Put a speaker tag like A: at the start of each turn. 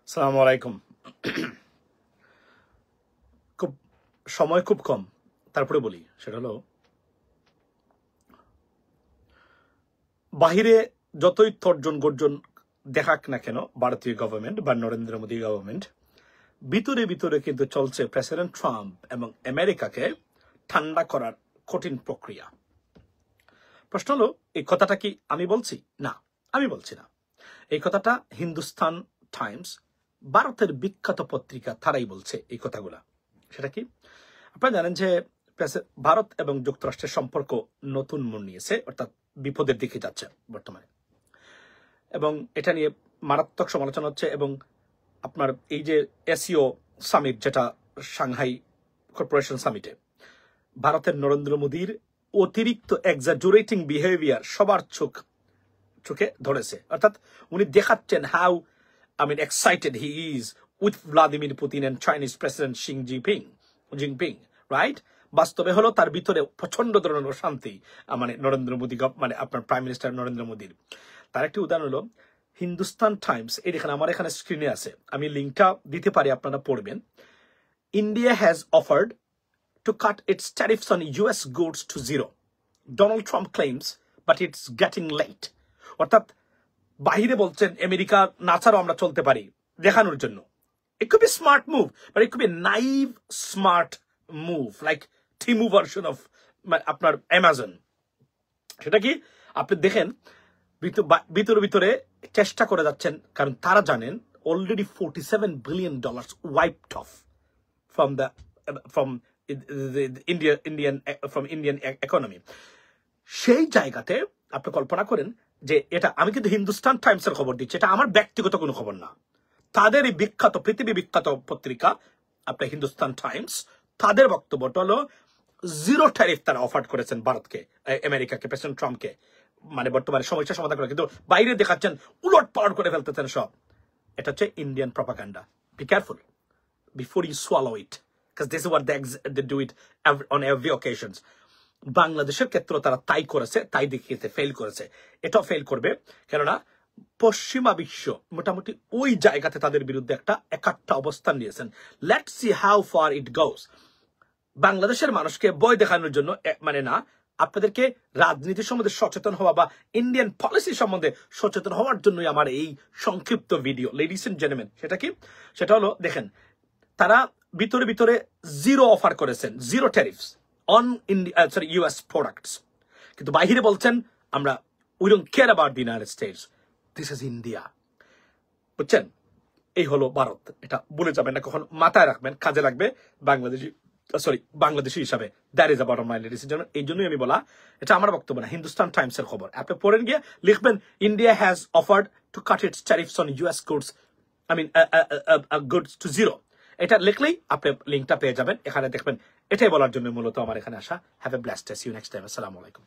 A: আসসালামু আলাইকুম। খুব সময় খুব কম, তারপরে বলি সেটা হলো বাহিরে যতই তর্জন গর্জন দেখাক না কেন ভারতীয় গভর্নমেন্ট বা নরেন্দ্র মোদী গভর্নমেন্ট, ভিতরে ভিতরে কিন্তু চলছে প্রেসিডেন্ট ট্রাম্প এবং আমেরিকাকে ঠান্ডা করার কঠিন প্রক্রিয়া। প্রশ্ন হলো, এই কথাটা কি আমি বলছি? না, আমি বলছি না। এই কথাটা হিন্দুস্তান টাইমস, ভারতের বিখ্যাত পত্রিকা, তারাই বলছে এই কথাগুলা। সেটা কি? আপনারা জানেন যে ভারত এবং যুক্তরাষ্ট্রের সম্পর্ক নতুন মোড় নিয়েছে, অর্থাৎ বিপদের দিকে যাচ্ছে বর্তমানে, এবং এটা নিয়ে মারাত্মক সমালোচনা হচ্ছে। এবং আপনার এই যে এসিও সামিট, যেটা সাংহাই কর্পোরেশন সামিটে ভারতের নরেন্দ্র মোদীর অতিরিক্ত এক্সাজুরেটিং বিহেভিয়ার সবার চোখে ধরেছে। অর্থাৎ উনি দেখাচ্ছেন how excited he is with Vladimir Putin and Chinese President Xi Jinping, right? বাস্তবে হলো তার ভিতরে প্রচন্ড ধরনের অশান্তি, নরেন্দ্র মোদী, আপনার প্রাইম মিনিস্টার নরেন্দ্র মোদীর। তার একটি উদাহরণ হলো হিন্দুস্তান টাইমস, এই দেখেন আমার এখানে স্ক্রিনে আছে, আমি লিঙ্কটা দিতে পারি, আপনারা পড়বেন। India has offered to cut its tariffs on US goods to zero. Donald Trump claims, but it's getting late. অর্থাৎ বাহিরে বলছেন আমেরিকা না ছাড়াও আমরা চলতে পারি, দেখানোর জন্য। It could be smart move, but it could be a naive smart move, like Temu version of আপনার Amazon. সেটা কি? আপনি দেখেন ভিতরে ভিতরে চেষ্টা করে যাচ্ছেন, কারণ তারা জানেন already $47 billion wiped off from the Indian economy. সেই জায়গাতে আপনি কল্পনা করেন যে এটা, আমি কিন্তু হিন্দুস্তান টাইমসের খবর দিচ্ছি, এটা আমার ব্যক্তিগত কোনো খবর না। তাদের এই বিখ্যাত, পৃথিবী বিখ্যাত পত্রিকা আপনার হিন্দুস্তান টাইমস, তাদের বক্তব্যটা হলো জিরো ট্যারিফ তারা অফার করেছেন ভারতকে, আমেরিকাকে, প্রেসিডেন্ট ট্রাম্পকে, বর্তমানে সমস্যা সমাধান করে। কিন্তু বাইরে দেখাচ্ছেন উলট পালট করে ফেলতেছেন সব। এটা হচ্ছে Indian propaganda. Be careful before you swallow it, because this is what they do it on every occasions. বাংলাদেশের ক্ষেত্রে তারা তাই করেছে, তাই দেখিয়েছে, ফেল করেছে, এটাও ফেল করবে। কেননা পশ্চিমা বিশ্ব মোটামুটি ওই জায়গাতে তাদের বিরুদ্ধে একটা একাট্টা অবস্থান নিয়েছেন। Let's see how far it goes. বাংলাদেশের মানুষকে ভয় দেখানোর জন্য না, আপনাদেরকে রাজনীতি সম্বন্ধে সচেতন হওয়া বা ইন্ডিয়ান পলিসি সম্বন্ধে সচেতন হওয়ার জন্যই আমার এই সংক্ষিপ্ত ভিডিও, লেডিস এন্ড জেন্টলম্যান। সেটা কি? সেটা হলো, দেখেন তারা ভিতরে ভিতরে জিরো অফার করেছেন, zero tariffs on US products, কিন্তু বাইরে বলছেন আমরা we don't care about the United States, this is India. বুঝছেন? এই হলো ভারত। এটা বলে যাবেন না, কখন মাথায় রাখবেন, কাজে লাগবে বাংলাদেশি হিসাবে। That is about my ladies and gentleman. এই জন্যই আমি বলা, এটা আমার বক্তব্য না, হিন্দুস্তান টাইমসের খবর। আপনি পড়েন গিয়ে লিখবেন India has offered two cut it's tariffs on US goods, goods to zero. এটা লিখলেই আপনি লিঙ্কটা পেয়ে যাবেন। এখানে দেখবেন, এটাই বলার জন্য মূলত আমার এখানে আসা। Have a blessed day, see you next time. আসসালামু আলাইকুম।